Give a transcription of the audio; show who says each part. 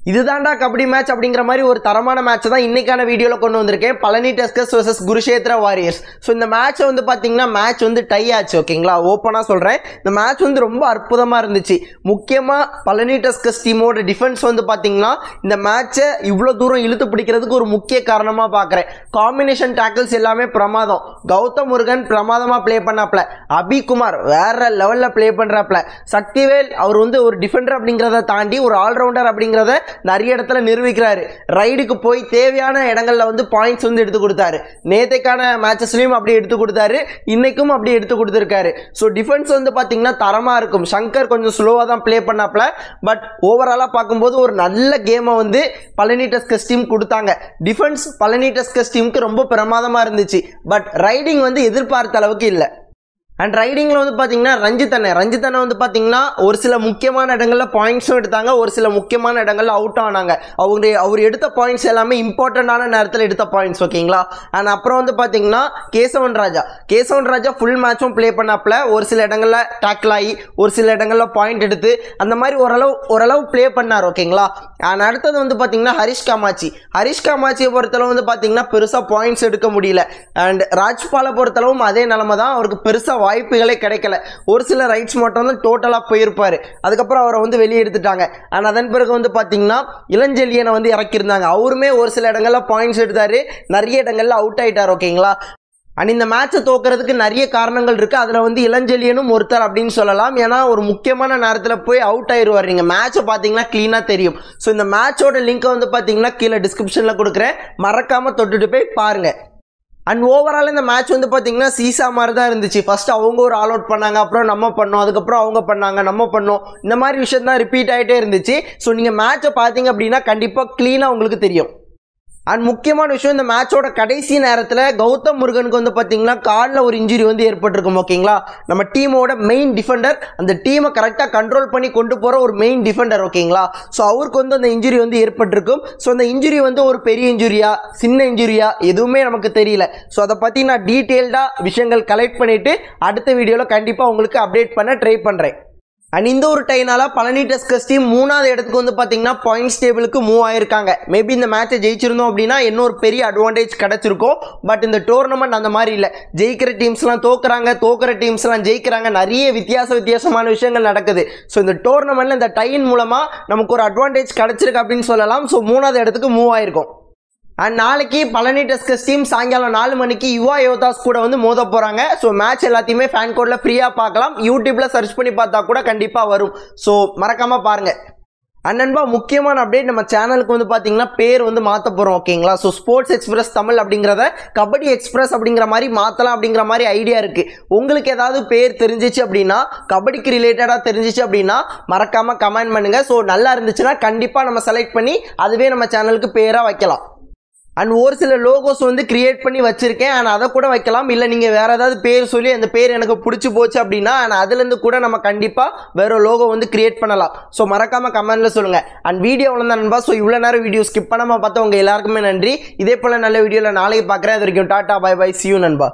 Speaker 1: இதுதான்டா கபடி மேட்ச் அப்படிங்கிற மாதிரி ஒரு தரமான மேட்ச் தான் இன்னைக்கான வீடியோவில் கொண்டு வந்திருக்கேன். Palani tuskers vs Kurukshetra warriors. So இந்த மேட்ச் வந்து பார்த்தீங்கன்னா மேட்ச் வந்து டை ஆச்சு. ஓகேங்களா, ஓப்பனாக சொல்கிறேன், இந்த மேட்ச் வந்து ரொம்ப அற்புதமாக இருந்துச்சு. முக்கியமாக பழனி டஸ்கர்ஸ் டீமோட டிஃபென்ஸ் வந்து பார்த்தீங்கன்னா இந்த மேட்சை இவ்வளோ தூரம் இழுத்து பிடிக்கிறதுக்கு ஒரு முக்கிய காரணமாக பார்க்குறேன். காம்பினேஷன் டேக்கிள்ஸ் எல்லாமே பிரமாதம். கௌதம் முருகன் பிரமாதமாக ப்ளே பண்ணாப்ல, அபிகுமார் வேற லெவலில் ப்ளே பண்ணுறாப்ல, சக்திவேல் அவர் வந்து ஒரு டிஃபெண்டர் அப்படிங்கிறத தாண்டி ஒரு ஆல்ரவுண்டர் அப்படிங்கிறத நிறைய இடத்துல நிரூபிக்கிறாரு. ரைடுக்கு போய் தேவையான இடங்கள்ல வந்து பாயிண்ட்ஸ் வந்து எடுத்து கொடுத்தாரு. நேத்தைக்கான மேட்சஸ்லயும் அப்படி எடுத்து கொடுத்தாரு, இன்னைக்கும் அப்படி எடுத்து கொடுத்துருக்காரு. ஸோ டிஃபென்ஸ் வந்து பார்த்தீங்கன்னா தரமா இருக்கும். சங்கர் கொஞ்சம் ஸ்லோவாக தான் ப்ளே பண்ணாப்ல, பட் ஓவராலாக பார்க்கும்போது ஒரு நல்ல கேமை வந்து பழனி டஸ்கர்ஸ் டீம் கொடுத்தாங்க. டிஃபென்ஸ் பழனி டஸ்கர்ஸ் டீமுக்கு ரொம்ப பிரமாதமாக இருந்துச்சு. பட் ரைடிங் வந்து எதிர்பார்த்த அளவுக்கு இல்லை. அண்ட் ரைடிங்கில் வந்து பார்த்தீங்கன்னா ரஞ்சித் அண்ணன் வந்து பார்த்தீங்கன்னா ஒரு சில முக்கியமான இடங்களில் பாயிண்ட்ஸும் எடுத்தாங்க, ஒரு சில முக்கியமான இடங்களில் அவுட் ஆனாங்க. அவர் எடுத்த பாயிண்ட்ஸ் எல்லாமே இம்பார்ட்டண்டான நேரத்தில் எடுத்த பாயிண்ட்ஸ். ஓகேங்களா, அண்ட் அப்புறம் வந்து பார்த்தீங்கன்னா கேசவன் ராஜா ஃபுல் மேட்சும் ப்ளே பண்ணாப்ல, ஒரு சில இடங்களில் டேக்கிள் ஆகி ஒரு சில இடங்களில் பாயிண்ட் எடுத்து அந்த மாதிரி ஓரளவு ப்ளே பண்ணார். ஓகேங்களா, அண்ட் அடுத்தது வந்து பார்த்தீங்கன்னா ஹரிஷ் காமாட்சியை பொறுத்தளவு வந்து பார்த்தீங்கன்னா பெருசாக பாயிண்ட்ஸ் எடுக்க முடியல. அண்ட் ராஜ்பாலை பொறுத்தளவும் அதே நிலைமை தான், அவருக்கு பெருசாக வாய்ப்புகளே கிடைக்கல. ஒரு சில ரைட்ஸ் மட்டும் வந்து டோட்டலாக போயிருப்பார், அதுக்கப்புறம் அவரை வந்து வெளியே எடுத்துட்டாங்க. அண்ட் அதன் பிறகு வந்து பார்த்தீங்கன்னா இளஞ்செழியனை வந்து இறக்கியிருந்தாங்க. அவருமே ஒரு சில இடங்களில் பாயிண்ட்ஸ் எடுத்தார், நிறைய இடங்களில் அவுட் ஆகிட்டார். ஓகேங்களா, அண்ட் இந்த மேட்சை தோக்கிறதுக்கு நிறைய காரணங்கள் இருக்குது. அதில் வந்து இளஞ்செழியனும் ஒருத்தர் அப்படின்னு சொல்லலாம். ஏன்னா ஒரு முக்கியமான நேரத்தில் போய் அவுட் ஆயிடுவார். நீங்கள் மேட்சை பார்த்தீங்கன்னா க்ளீனாக தெரியும். ஸோ இந்த மேட்சோட லிங்க்கை வந்து பார்த்தீங்கன்னா கீழே டிஸ்கிரிப்ஷனில் கொடுக்குறேன், மறக்காமல் தொட்டுட்டு போய் பாருங்கள். அண்ட் ஓவரால் இந்த மேட்ச் வந்து பார்த்தீங்கன்னா சீசா மாதிரி தான் இருந்துச்சு. ஃபர்ஸ்ட் அவங்க ஒரு ஆல் அவுட் பண்ணாங்க, அப்புறம் நம்ம பண்ணோம், அதுக்கப்புறம் அவங்க பண்ணாங்க, நம்ம பண்ணோம். இந்த மாதிரி விஷயம் தான் ரிப்பீட் ஆகிட்டே இருந்துச்சு. ஸோ நீங்கள் மேட்சை பார்த்தீங்க அப்படின்னா கண்டிப்பாக க்ளீனாக உங்களுக்கு தெரியும். அண்ட் முக்கியமான விஷயம், இந்த மேட்சோட கடைசி நேரத்தில் கௌதம் முருகனுக்கு வந்து பார்த்தீங்கன்னா காலில் ஒரு இன்ஜுரி வந்து ஏற்பட்டிருக்கும். ஓகேங்களா, நம்ம டீமோட மெயின் டிஃபெண்டர், அந்த டீமை கரெக்டாக கண்ட்ரோல் பண்ணி கொண்டு போகிற ஒரு மெயின் டிஃபெண்டர். ஓகேங்களா, ஸோ அவருக்கு வந்து அந்த இன்ஜுரி வந்து ஏற்பட்டிருக்கும். ஸோ அந்த இன்ஜுரி வந்து ஒரு பெரிய இன்ஜுரியா சின்ன இன்ஜுரியா எதுவுமே நமக்கு தெரியல. ஸோ அதை பற்றி நான் டீட்டெயில்டாக விஷயங்கள் கலெக்ட் பண்ணிவிட்டு அடுத்த வீடியோவில் கண்டிப்பாக உங்களுக்கு அப்டேட் பண்ண ட்ரை பண்ணுறேன். அண்ட் இந்த ஒரு டைனால பழனி டஸ்கர்ஸ் டீம் 3வது இடத்துக்கு வந்து பார்த்தீங்கன்னா பாயிண்ட்ஸ் டேபிளுக்கு மூவ் ஆயிருக்காங்க. மேபி இந்த மேட்சை ஜெயிச்சிருந்தோம் அப்படின்னா இன்னொரு பெரிய அட்வான்டேஜ் கிடச்சிருக்கும். பட் இந்த டோர்னமெண்ட் அந்த மாதிரி இல்லை. ஜெயிக்கிற டீம்ஸ்லாம் தோக்குறாங்க, தோக்குற டீம்ஸ்லாம் ஜெயிக்கிறாங்க, நிறைய வித்தியாசமான விஷயங்கள் நடக்குது. ஸோ இந்த டோர்னமெண்ட்டில் இந்த டைன் மூலமாக நமக்கு ஒரு அட்வான்டேஜ் கிடச்சிருக்கு அப்படின்னு சொல்லலாம். ஸோ 3வது இடத்துக்கு மூவ் ஆயிருக்கும். அண்ட் நாளைக்கு பழனி டஸ்கர்ஸ் டீம் சாயங்காலம் 4 மணிக்கு யுவா யோதாஸ் கூட வந்து மோத போகிறாங்க. ஸோ மேட்ச் எல்லாத்தையுமே ஃபேன் கோடில் ஃப்ரீயாக பார்க்கலாம். யூடியூப்பில் சர்ச் பண்ணி பார்த்தா கூட கண்டிப்பாக வரும். ஸோ மறக்காமல் பாருங்கள். அண்ணன்பா முக்கியமான அப்டேட், நம்ம சேனலுக்கு வந்து பார்த்தீங்கன்னா பேர் வந்து மாற்ற போகிறோம். ஓகேங்களா, ஸோ ஸ்போர்ட்ஸ் எக்ஸ்பிரஸ் தமிழ் அப்படிங்கிறத கபடி எக்ஸ்பிரஸ் அப்படிங்கிற மாதிரி மாற்றலாம் அப்படிங்கிற மாதிரி ஐடியா இருக்குது. உங்களுக்கு ஏதாவது பேர் தெரிஞ்சிச்சு அப்படின்னா, கபடிக்கு ரிலேட்டடாக தெரிஞ்சிச்சு அப்படின்னா மறக்காமல் கமெண்ட் பண்ணுங்கள். ஸோ நல்லா இருந்துச்சுன்னா கண்டிப்பாக நம்ம செலக்ட் பண்ணி அதுவே நம்ம சேனலுக்கு பேராக வைக்கலாம். அண்ட் ஒரு சில லோகோஸ் வந்து கிரியேட் பண்ணி வச்சுருக்கேன், அண்ட் அதை கூட வைக்கலாம். இல்லை நீங்கள் வேறு ஏதாவது பேர் சொல்லி அந்த பேர் எனக்கு பிடிச்சி போச்சு அப்படின்னா அண்ட் அதுலேருந்து கூட நம்ம கண்டிப்பாக வேறு லோகோ வந்து கிரியேட் பண்ணலாம். ஸோ மறக்காமல் கமெண்ட்டில் சொல்லுங்கள். அண்ட் வீடியோ அவ்வளோ தான் நண்பா. ஸோ இவ்வளோ நேரம் வீடியோ ஸ்கிப் பண்ணாமல் பார்த்தவங்க எல்லாருக்குமே நன்றி. இதே போல் நல்ல வீடியோவில் நாளைக்கு பார்க்குறேன். அது வரைக்கும் tata, bye bye, see you நண்பா.